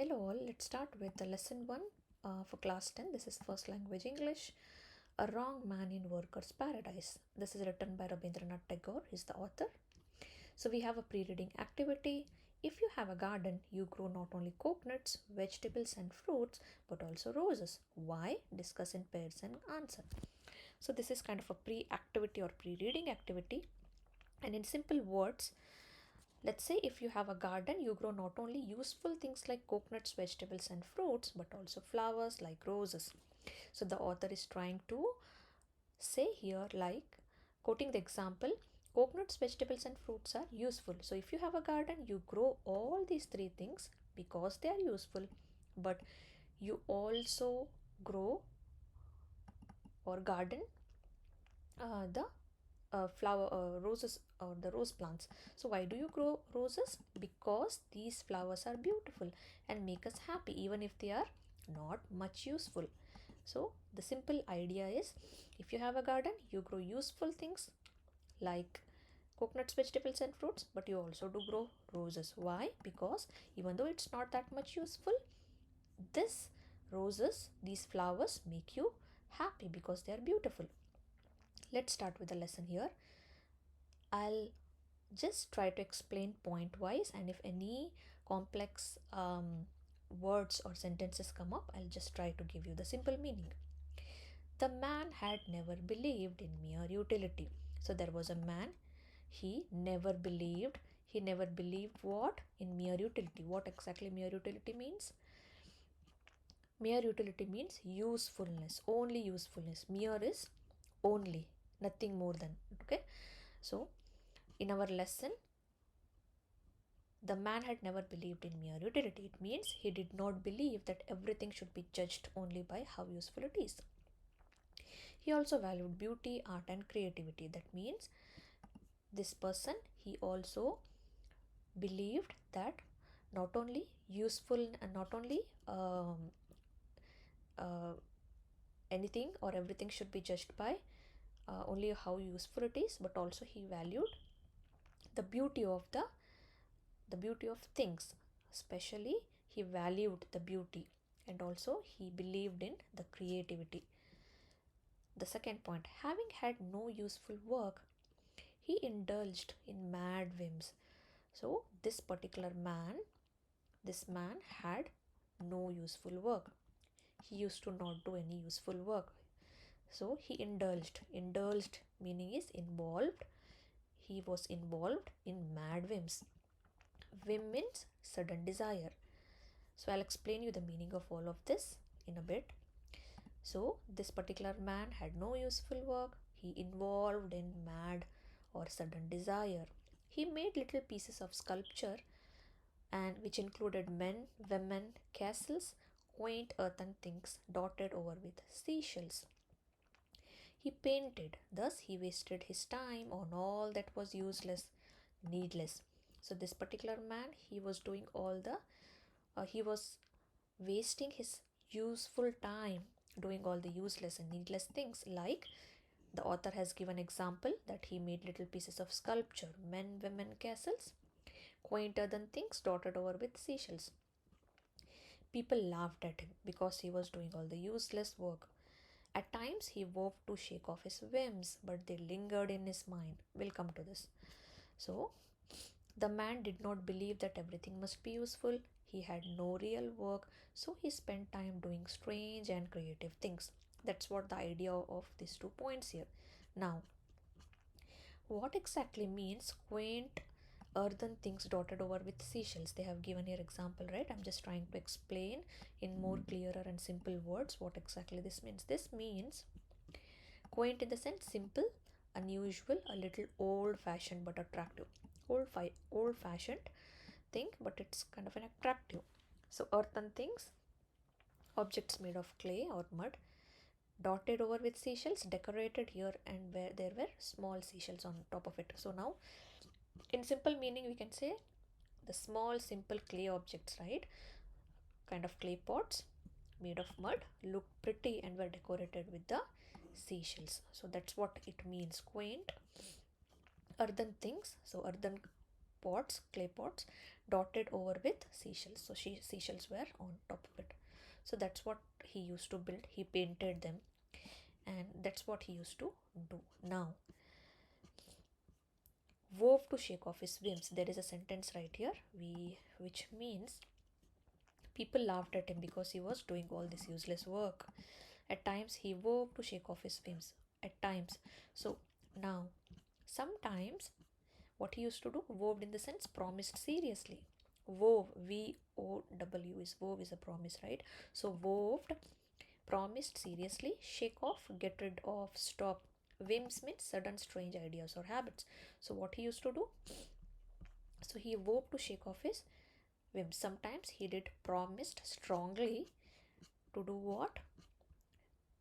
Hello all, let's start with the lesson 1 for class 10. This is first language English, A Wrong Man in Worker's Paradise. This is written by Rabindranath Tagore, is the author. So we have a pre-reading activity. If you have a garden, you grow not only coconuts, vegetables and fruits, but also roses. Why? Discuss in pairs and answer. So this is kind of a pre-activity or pre-reading activity. And in simple words, let's say if you have a garden, you grow not only useful things like coconuts, vegetables, and fruits, but also flowers like roses. So the author is trying to say here, like quoting the example, coconuts, vegetables, and fruits are useful. So if you have a garden, you grow all these three things because they are useful, but you also grow or garden the flower roses or the rose plants. So why do you grow roses? Because these flowers are beautiful and make us happy even if they are not much useful. So the simple idea is, if you have a garden, you grow useful things like coconuts, vegetables and fruits, but you also do grow roses. Why? Because even though it's not that much useful, this roses, these flowers make you happy because they are beautiful. Let's start with the lesson here. I'll just try to explain point wise, and if any complex words or sentences come up, I'll just try to give you the simple meaning. The man had never believed in mere utility. So there was a man, he never believed what? In mere utility. What exactly mere utility means? Mere utility means usefulness, only usefulness. Mere is only, nothing more than. Okay, so in our lesson, the man had never believed in mere utility. It means he did not believe that everything should be judged only by how useful it is. He also valued beauty, art, and creativity. That means this person, he also believed that not only useful and not only uh, anything or everything should be judged by only how useful it is, but also he valued the beauty of things. Especially he valued the beauty, and also he believed in the creativity. The second point, having had no useful work, he indulged in mad whims. So this man had no useful work. He used to not do any useful work. So he indulged meaning is involved. He was involved in mad whims. Whim means sudden desire. So I'll explain you the meaning of all of this in a bit. So this particular man had no useful work. He involved in mad or sudden desire. He made little pieces of sculpture, and which included men, women, castles, quaint earthen things dotted over with seashells. He painted, thus he wasted his time on all that was useless, needless. So this particular man, he was doing all the he was wasting his useful time doing all the useless and needless things. Like the author has given example that he made little pieces of sculpture, men, women, castles, quainter than things dotted over with seashells. People laughed at him because he was doing all the useless work. At times he vowed to shake off his whims, but they lingered in his mind. We'll come to this. So the man did not believe that everything must be useful. He had no real work, so he spent time doing strange and creative things. That's what the idea of these 2 points here. Now, what exactly means quaint earthen things dotted over with seashells? They have given here example, right? I'm just trying to explain in more clearer and simple words what exactly this means. This means quaint in the sense simple, unusual, a little old fashioned but attractive. Old fashioned thing, but it's kind of an attractive. So earthen things, objects made of clay or mud, dotted over with seashells, decorated here and where there were small seashells on top of it. So now in simple meaning we can say the small simple clay objects, right? Kind of clay pots made of mud, look pretty and were decorated with the seashells. So that's what it means, quaint earthen things. So earthen pots, clay pots, dotted over with seashells. So seashells were on top of it. So that's what he used to build. He painted them, and that's what he used to do. Now, wove to shake off his whims. There is a sentence right here, which means people laughed at him because he was doing all this useless work. At times he wove to shake off his whims. At times. So now, sometimes what he used to do, wove in the sense promised seriously. Wove, V-O-W is wove is a promise, right? So woved, promised seriously, shake off, get rid of, stop. Whims means sudden strange ideas or habits. So what he used to do, so he wove to shake off his whims. Sometimes he did promised strongly to do what?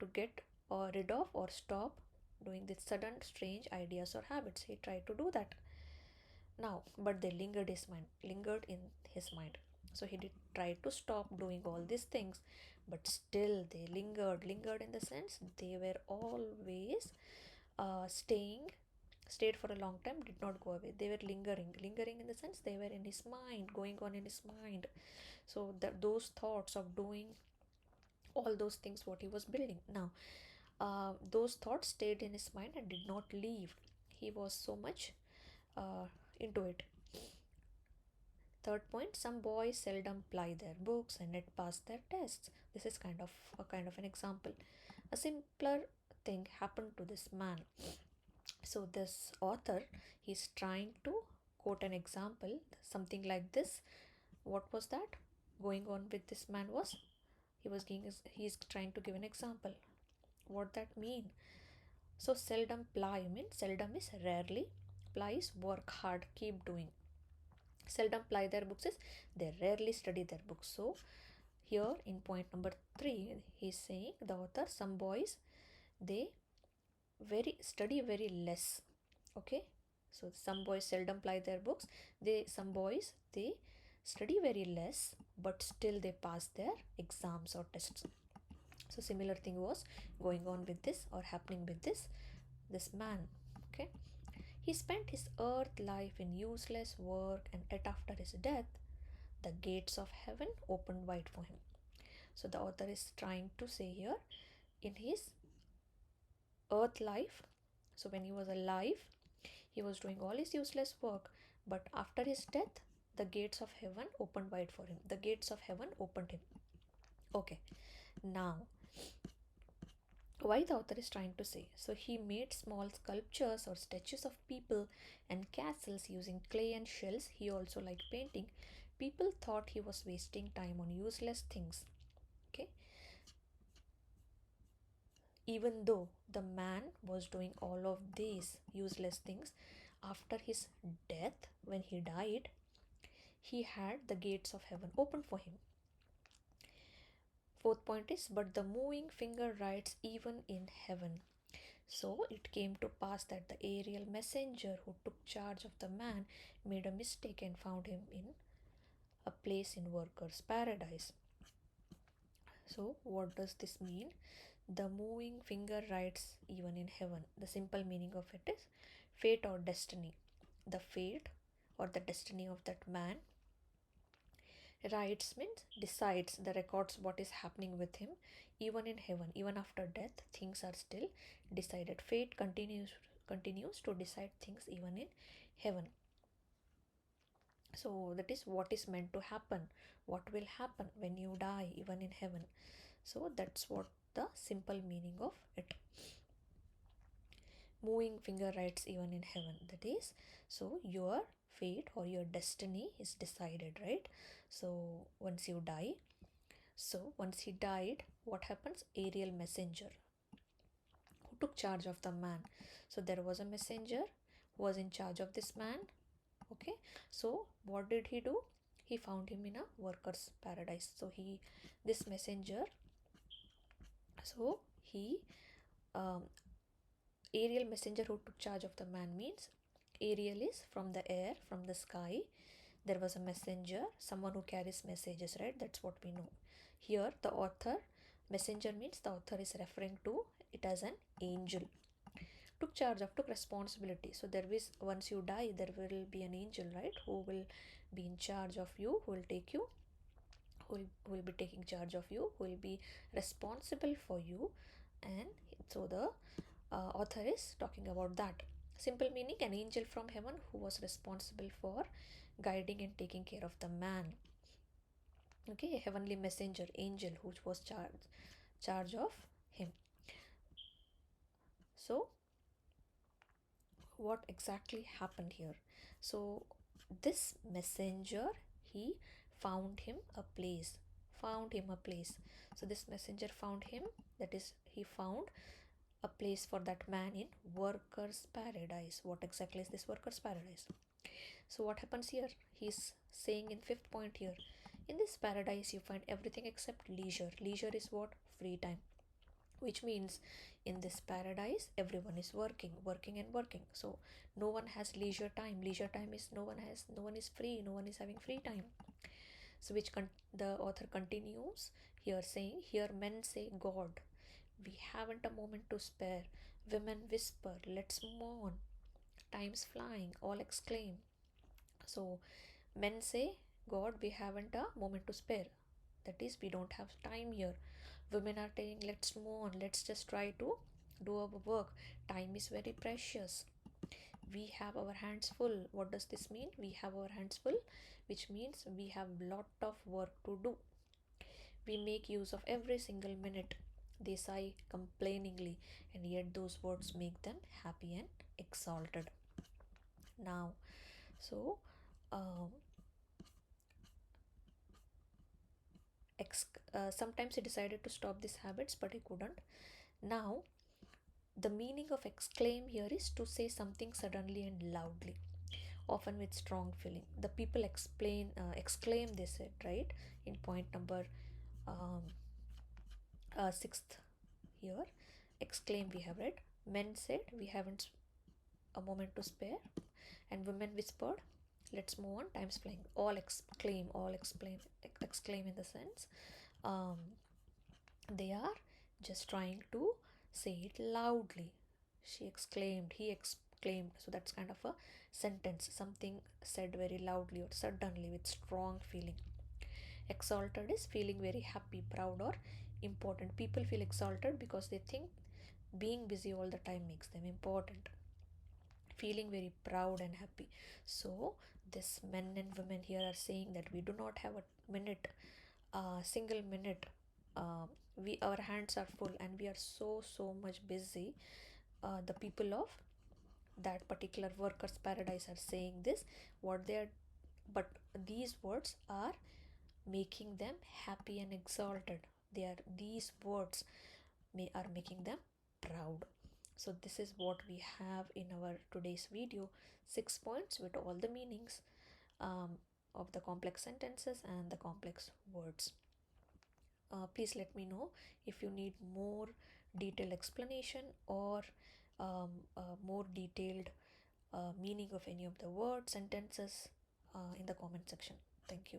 To get rid of or stop doing these sudden strange ideas or habits. He tried to do that. Now, but they lingered in his mind. So he did try to stop doing all these things, but still they lingered in the sense they were always stayed for a long time, did not go away. They were lingering in the sense they were in his mind, going on in his mind. So those thoughts of doing all those things what he was building. Now, those thoughts stayed in his mind and did not leave. He was so much into it. Third point, some boys seldom ply their books and yet pass their tests. This is kind of an example. A simpler thing happened to this man. So this author, he's trying to quote an example, something like this. What was that going on with this man was, he's trying to give an example. What that mean? So seldom ply means seldom is rarely, ply is work hard, keep doing. Seldom ply their books is they rarely study their books. So here in point number 3, he's saying, the author, some boys they study very less. Okay, so some boys seldom ply their books. Some boys they study very less, but still they pass their exams or tests. So similar thing was going on with this or happening with this man. Okay, he spent his earth life in useless work, and yet after his death, the gates of heaven opened wide for him. So the author is trying to say here, in his earth life, so when he was alive, he was doing all his useless work, but after his death, the gates of heaven opened wide for him. The gates of heaven opened him. Okay, now why the author is trying to say. So he made small sculptures or statues of people and castles using clay and shells. He also liked painting. People thought he was wasting time on useless things. Okay, even though the man was doing all of these useless things, after his death, when he died, he had the gates of heaven open for him. Fourth point is, but the moving finger writes even in heaven. So it came to pass that the aerial messenger who took charge of the man made a mistake and found him in a place in workers' paradise. So, what does this mean? The moving finger writes even in heaven. The simple meaning of it is fate or destiny. The fate or the destiny of that man writes means decides, the records what is happening with him even in heaven. Even after death, things are still decided. Fate continues to decide things even in heaven. So that is what is meant to happen, what will happen when you die even in heaven. So that's what the simple meaning of it. Moving finger writes even in heaven, that is, so your fate or your destiny is decided, right? So once you die, so once he died, what happens? Aerial messenger who took charge of the man. So there was a messenger who was in charge of this man. Okay, so what did he do? He found him in a workers' paradise. So this messenger, so he um, aerial messenger who took charge of the man means aerial is from the air, from the sky. There was a messenger, someone who carries messages, right? That's what we know. Here, the author, messenger means the author is referring to it as an angel. Took responsibility. So there is, once you die, there will be an angel, right, who will be in charge of you, who will take you, who will be taking charge of you, who will be responsible for you. And so the author is talking about that. Simple meaning, an angel from heaven who was responsible for guiding and taking care of the man. Okay, a heavenly messenger, angel, who was charge of him. So what exactly happened here? So this messenger, he found him a place, so this messenger found him, that is, he found a place for that man in workers paradise. What exactly is this workers paradise? So what happens here? He's saying in fifth point here, in this paradise you find everything except leisure. Leisure is what? Free time. Which means in this paradise everyone is working and working, so no one has leisure time. Leisure time is no one is free, no one is having free time. So the author continues here saying, here men say, God, we haven't a moment to spare. Women whisper, let's move on, time's flying, all exclaim. So men say, God, we haven't a moment to spare, that is, we don't have time here. Women are saying, let's move on, let's just try to do our work, time is very precious, we have our hands full. What does this mean? We have our hands full, which means we have lot of work to do. We make use of every single minute. They sigh complainingly, and yet those words make them happy and exalted. Now, so um, sometimes he decided to stop these habits, but he couldn't. Now, the meaning of exclaim here is to say something suddenly and loudly, often with strong feeling. The people exclaim, they said, right? In point number um, sixth here, exclaim we have read. Men said, we haven't a moment to spare, and women whispered, let's move on, time's flying. All exclaim in the sense, um, they are just trying to say it loudly. She exclaimed, he exclaimed. So that's kind of a sentence, something said very loudly or suddenly with strong feeling. Exalted is feeling very happy, proud, or important. People feel exalted because they think being busy all the time makes them important. Feeling very proud and happy. So this men and women here are saying that we do not have a minute, a single minute. We our hands are full and we are so much busy. The people of that particular workers paradise are saying this, what they are, but these words are making them happy and exalted. These words are making them proud. So this is what we have in our today's video, 6 points with all the meanings um, of the complex sentences and the complex words. Please let me know if you need more detailed explanation or more detailed meaning of any of the words, sentences in the comment section. Thank you.